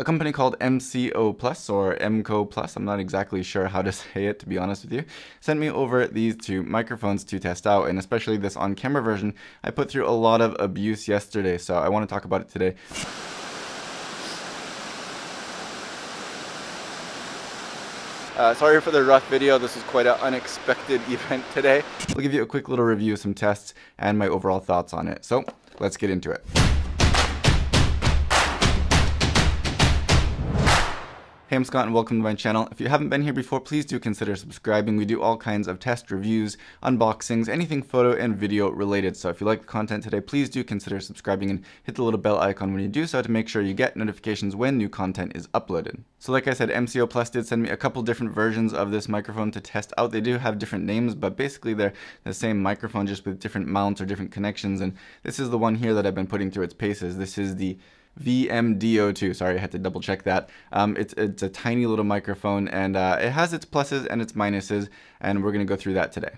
A company called Mcoplus or Mcoplus, I'm not exactly sure how to say it, to be honest with you, sent me over these two microphones to test out, and especially this on-camera version I put through a lot of abuse yesterday, so I want to talk about it today. Sorry for the rough video, this was quite an unexpected event today. I'll give you a quick little review of some tests and my overall thoughts on it, so let's get into it. Hey, I'm Scott and welcome to my channel. If you haven't been here before, please do consider subscribing. We do all kinds of test reviews, unboxings, anything photo and video related. So if you like the content today, please do consider subscribing and hit the little bell icon when you do so to make sure you get notifications when new content is uploaded. So like I said, Mcoplus did send me a couple different versions of this microphone to test out. They do have different names, but basically they're the same microphone just with different mounts or different connections. And this is the one here that I've been putting through its paces. This is the VM-D02. Sorry, I had to double check that. It's a tiny little microphone, and it has its pluses and its minuses, and we're going to go through that today.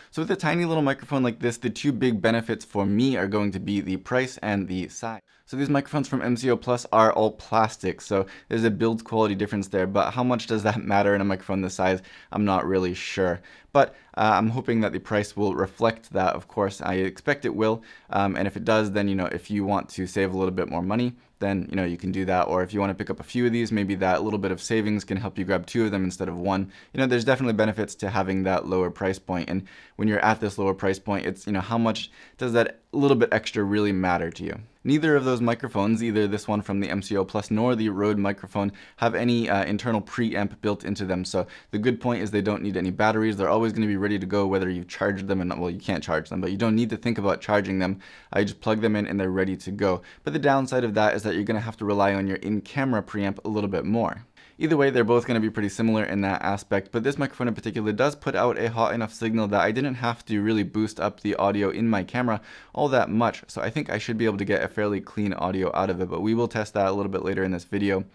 So with a tiny little microphone like this, the two big benefits for me are going to be the price and the size. So these microphones from Mcoplus are all plastic, so there's a build quality difference there, but how much does that matter in a microphone this size? I'm not really sure. But I'm hoping that the price will reflect that, of course. I expect it will, and if it does, then, if you want to save a little bit more money, then, you can do that. Or if you want to pick up a few of these, maybe that little bit of savings can help you grab two of them instead of one. There's definitely benefits to having that lower price point. And when you're at this lower price point, it's, how much does that little bit extra really matter to you? Neither of those microphones, either this one from the Mcoplus nor the Rode microphone, have any internal preamp built into them. So the good point is they don't need any batteries. They're always going to be ready to go whether you've charged them or not. Well, you can't charge them, but you don't need to think about charging them. I just plug them in and they're ready to go. But the downside of that is that you're going to have to rely on your in-camera preamp a little bit more. Either way, they're both going to be pretty similar in that aspect, but this microphone in particular does put out a hot enough signal that I didn't have to really boost up the audio in my camera all that much, so I think I should be able to get a fairly clean audio out of it, but we will test that a little bit later in this video.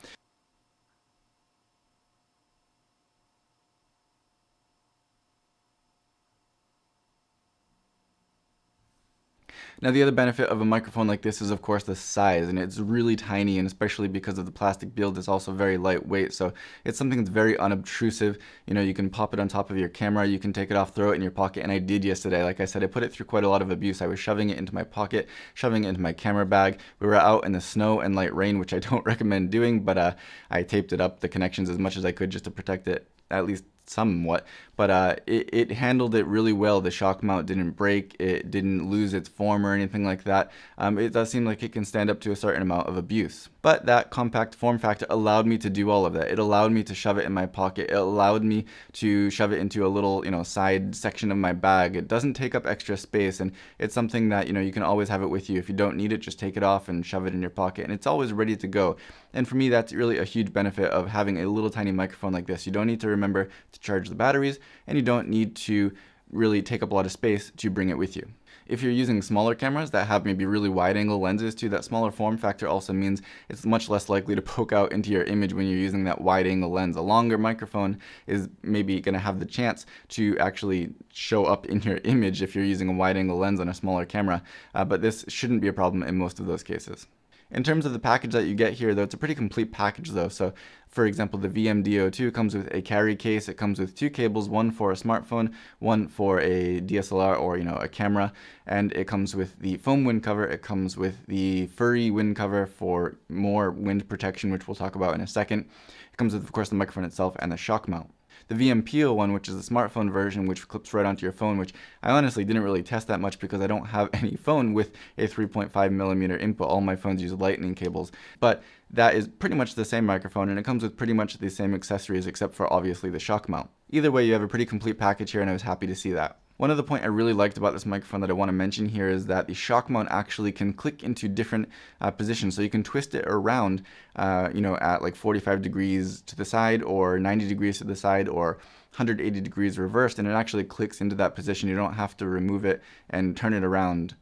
Now the other benefit of a microphone like this is of course the size, and it's really tiny, and especially because of the plastic build, it's also very lightweight, so it's something that's very unobtrusive. You can pop it on top of your camera, you can take it off, throw it in your pocket, and I did yesterday. Like I said, I put it through quite a lot of abuse. I was shoving it into my pocket, shoving it into my camera bag. We were out in the snow and light rain, which I don't recommend doing, but I taped it up, the connections, as much as I could just to protect it, at least somewhat, but it handled it really well. The shock mount didn't break, it didn't lose its form or anything like that. It does seem like it can stand up to a certain amount of abuse. But that compact form factor allowed me to do all of that. It allowed me to shove it in my pocket. It allowed me to shove it into a little, side section of my bag. It doesn't take up extra space, and it's something that, you can always have it with you. If you don't need it, just take it off and shove it in your pocket, and it's always ready to go. And for me, that's really a huge benefit of having a little tiny microphone like this. You don't need to remember to charge the batteries, and you don't need to really take up a lot of space to bring it with you. If you're using smaller cameras that have maybe really wide angle lenses too, that smaller form factor also means it's much less likely to poke out into your image when you're using that wide angle lens. A longer microphone is maybe going to have the chance to actually show up in your image if you're using a wide angle lens on a smaller camera, but this shouldn't be a problem in most of those cases. In terms of the package that you get here, though, it's a pretty complete package, though. So, for example, the VM-D02 comes with a carry case. It comes with two cables, one for a smartphone, one for a DSLR or, a camera. And it comes with the foam wind cover. It comes with the furry wind cover for more wind protection, which we'll talk about in a second. It comes with, of course, the microphone itself and the shock mount. The VM-P01, which is the smartphone version, which clips right onto your phone, which I honestly didn't really test that much because I don't have any phone with a 3.5mm input. All my phones use lightning cables. But that is pretty much the same microphone, and it comes with pretty much the same accessories except for obviously the shock mount. Either way, you have a pretty complete package here, and I was happy to see that. One other point I really liked about this microphone that I want to mention here is that the shock mount actually can click into different positions. So you can twist it around, at like 45 degrees to the side or 90 degrees to the side or 180 degrees reversed, and it actually clicks into that position. You don't have to remove it and turn it around.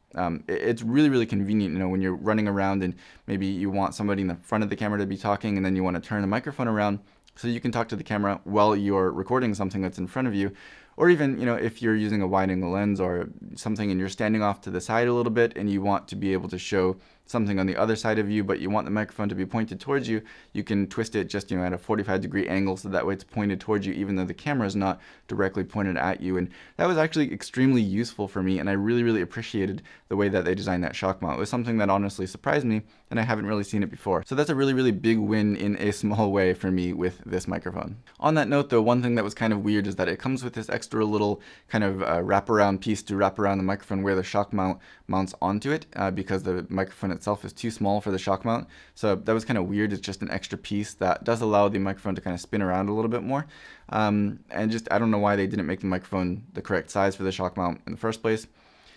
It's really, really convenient, when you're running around and maybe you want somebody in the front of the camera to be talking and then you want to turn the microphone around so you can talk to the camera while you're recording something that's in front of you. Or even, if you're using a wide angle lens or something and you're standing off to the side a little bit and you want to be able to show something on the other side of you, but you want the microphone to be pointed towards you, you can twist it just, at a 45-degree angle so that way it's pointed towards you even though the camera is not directly pointed at you. And that was actually extremely useful for me, and I really, really appreciated the way that they designed that shock mount. It was something that honestly surprised me, and I haven't really seen it before. So that's a really, really big win in a small way for me with this microphone. On that note though, one thing that was kind of weird is that it comes with this extra little kind of wraparound piece to wrap around the microphone where the shock mount mounts onto it, because the microphone itself is too small for the shock mount. So that was kind of weird. It's just an extra piece that does allow the microphone to kind of spin around a little bit more. And just, I don't know why they didn't make the microphone the correct size for the shock mount in the first place.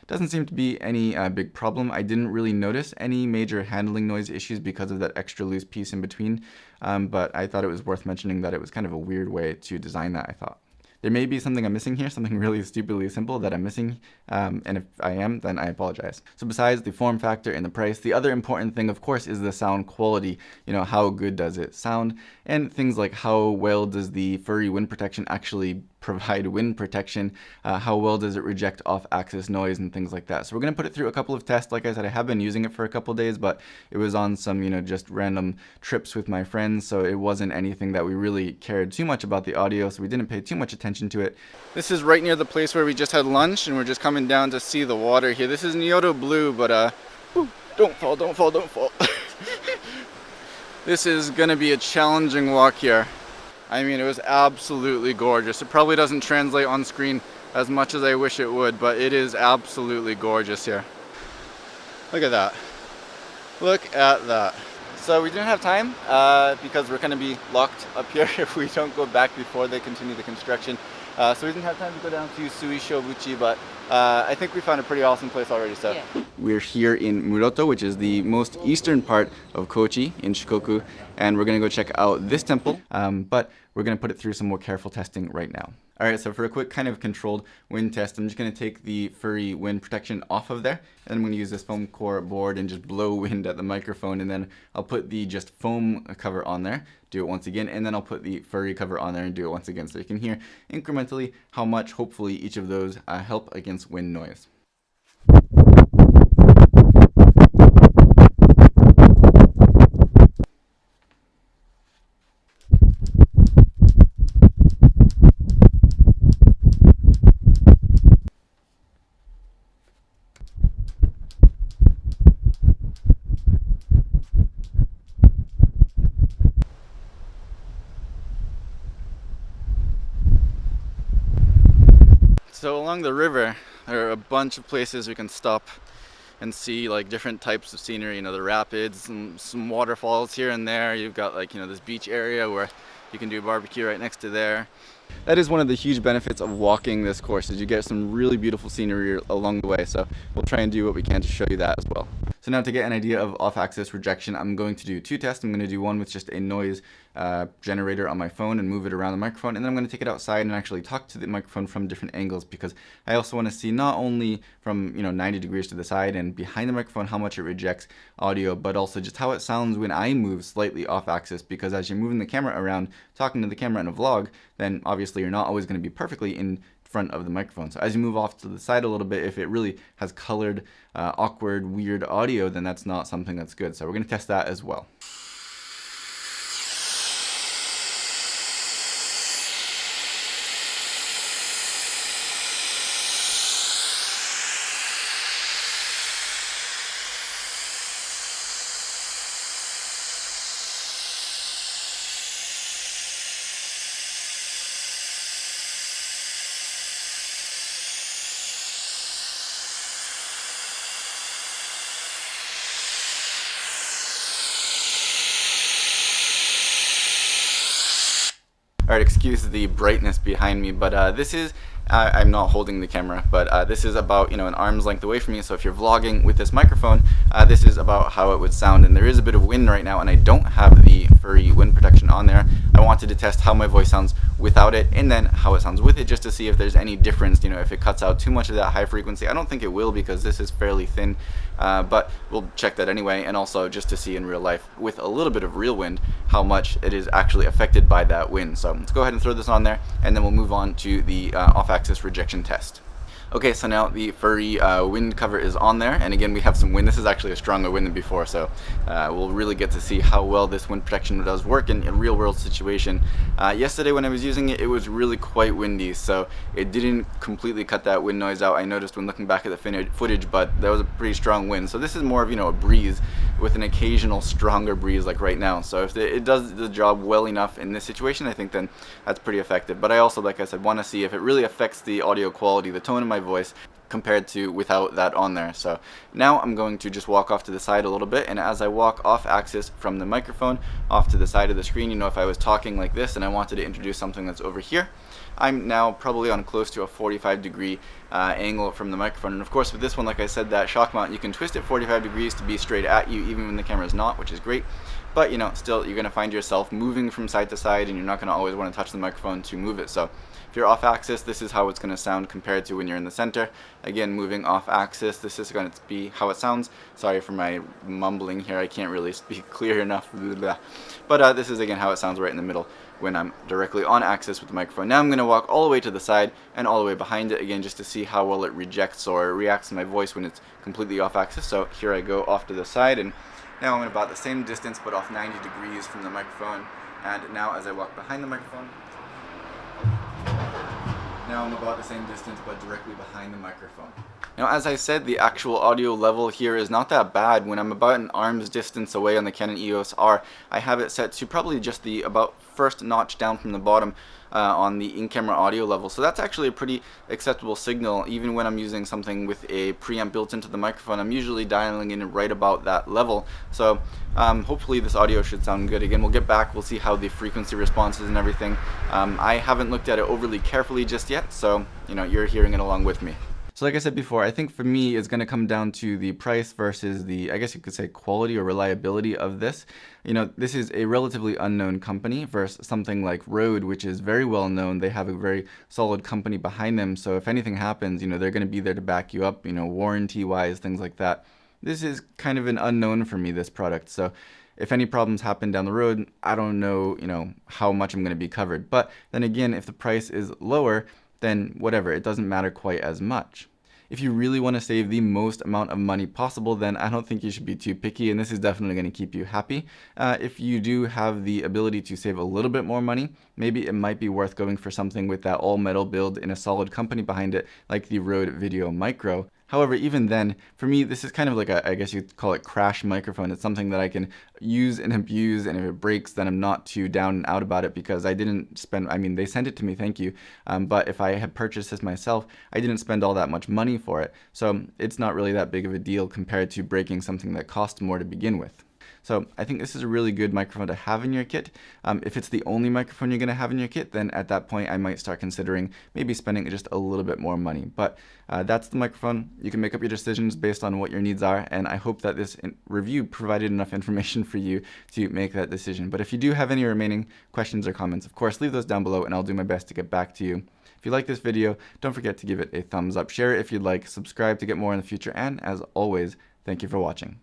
Doesn't seem to be any big problem. I didn't really notice any major handling noise issues because of that extra loose piece in between, but I thought it was worth mentioning that it was kind of a weird way to design that, I thought. There may be something I'm missing here, something really stupidly simple that I'm missing, and if I am, then I apologize. So besides the form factor and the price, the other important thing, of course, is the sound quality. How good does it sound? And things like how well does the furry wind protection actually provide wind protection? How well does it reject off-axis noise and things like that? So we're going to put it through a couple of tests. Like I said, I have been using it for a couple of days, but it was on some, just random trips with my friends, so it wasn't anything that we really cared too much about the audio, so we didn't pay too much attention to it. This is right near the place where we just had lunch, and we're just coming down to see the water here. This is Nyoto Blue, but don't fall, don't fall, don't fall. This is gonna be a challenging walk here. I mean, it was absolutely gorgeous. It probably doesn't translate on screen as much as I wish it would, but it is absolutely gorgeous here. Look at that. Look at that. So we didn't have time because we're going to be locked up here if we don't go back before they continue the construction. So we didn't have time to go down to Sui Shobuchi, but I think we found a pretty awesome place already. So yeah. We're here in Muroto, which is the most eastern part of Kochi in Shikoku, and we're going to go check out this temple, but we're going to put it through some more careful testing right now. Alright, so for a quick kind of controlled wind test, I'm just going to take the furry wind protection off of there, and I'm going to use this foam core board and just blow wind at the microphone, and then I'll put the just foam cover on there, do it once again, and then I'll put the furry cover on there and do it once again, so you can hear incrementally how much, hopefully, each of those help against wind noise. So along the river, there are a bunch of places we can stop and see like different types of scenery, the rapids and some waterfalls here and there. You've got like, this beach area where you can do a barbecue right next to there. That is one of the huge benefits of walking this course, is you get some really beautiful scenery along the way. So we'll try and do what we can to show you that as well. So now to get an idea of off-axis rejection, I'm going to do two tests. I'm going to do one with just a noise generator on my phone and move it around the microphone, and then I'm going to take it outside and actually talk to the microphone from different angles, because I also want to see not only from 90 degrees to the side and behind the microphone how much it rejects audio, but also just how it sounds when I move slightly off-axis, because as you're moving the camera around, talking to the camera in a vlog, then obviously you're not always going to be perfectly in front of the microphone. So as you move off to the side a little bit, if it really has colored, awkward, weird audio, then that's not something that's good. So we're going to test that as well. Alright, excuse the brightness behind me, but this is, I'm not holding the camera, but this is about, an arm's length away from me, so if you're vlogging with this microphone, this is about how it would sound, and there is a bit of wind right now, and I don't have the furry wind protection on there. I want wanted to test how my voice sounds without it and then how it sounds with it, just to see if there's any difference, if it cuts out too much of that high frequency. I don't think it will because this is fairly thin, but we'll check that anyway, and also just to see in real life with a little bit of real wind how much it is actually affected by that wind. So let's go ahead and throw this on there, and then we'll move on to the off-axis rejection test. Okay, so now the furry wind cover is on there, and again we have some wind. This is actually a stronger wind than before, so we'll really get to see how well this wind protection does work in a real world situation. Yesterday when I was using it, it was really quite windy, so it didn't completely cut that wind noise out. I noticed when looking back at the footage, but there was a pretty strong wind. So this is more of a breeze with an occasional stronger breeze like right now. So if it does the job well enough in this situation, I think then that's pretty effective. But I also, like I said, want to see if it really affects the audio quality, the tone of my voice, compared to without that on there. So now I'm going to just walk off to the side a little bit, and as I walk off axis from the microphone off to the side of the screen, if I was talking like this and I wanted to introduce something that's over here, I'm now probably on close to a 45-degree angle from the microphone. And of course with this one, like I said, that shock mount, you can twist it 45 degrees to be straight at you even when the camera is not, which is great. But still you're going to find yourself moving from side to side, and you're not going to always want to touch the microphone to move it. So if you're off axis, this is how it's going to sound compared to when you're in the center. Again, moving off axis, this is going to be how it sounds. Sorry for my mumbling here, I can't really speak clear enough. But this is again how it sounds right in the middle when I'm directly on axis with the microphone. Now I'm going to walk all the way to the side and all the way behind it, again just to see how well it rejects or reacts to my voice when it's completely off axis. So here I go off to the side, and now I'm at about the same distance but off 90 degrees from the microphone. And now as I walk behind the microphone, now I'm about the same distance but directly behind the microphone. Now as I said, the actual audio level here is not that bad. When I'm about an arm's distance away on the Canon EOS R, I have it set to probably just the about first notch down from the bottom on the in-camera audio level. So that's actually a pretty acceptable signal. Even when I'm using something with a preamp built into the microphone, I'm usually dialing in right about that level. So hopefully this audio should sound good. Again, we'll get back, we'll see how the frequency response is and everything. I haven't looked at it overly carefully just yet, so you're hearing it along with me. So like I said before, I think for me it's going to come down to the price versus the, I guess you could say, quality or reliability of this. This is a relatively unknown company versus something like Rode, which is very well known. They have a very solid company behind them. So if anything happens, they're going to be there to back you up, warranty wise, things like that. This is kind of an unknown for me, this product. So if any problems happen down the road, I don't know, how much I'm going to be covered. But then again, if the price is lower, then whatever, it doesn't matter quite as much. If you really want to save the most amount of money possible, then I don't think you should be too picky, and this is definitely going to keep you happy. If you do have the ability to save a little bit more money, maybe it might be worth going for something with that all-metal build in a solid company behind it, like the Rode Video Micro. However, even then, for me, this is kind of like I guess you'd call it crash microphone. It's something that I can use and abuse, and if it breaks, then I'm not too down and out about it because I didn't spend, they sent it to me, thank you. But if I had purchased this myself, I didn't spend all that much money for it. So it's not really that big of a deal compared to breaking something that cost more to begin with. So I think this is a really good microphone to have in your kit. If it's the only microphone you're going to have in your kit, then at that point I might start considering maybe spending just a little bit more money. But that's the microphone. You can make up your decisions based on what your needs are, and I hope that this review provided enough information for you to make that decision. But if you do have any remaining questions or comments, of course, leave those down below and I'll do my best to get back to you. If you like this video, don't forget to give it a thumbs up, share it if you'd like, subscribe to get more in the future, and as always, thank you for watching.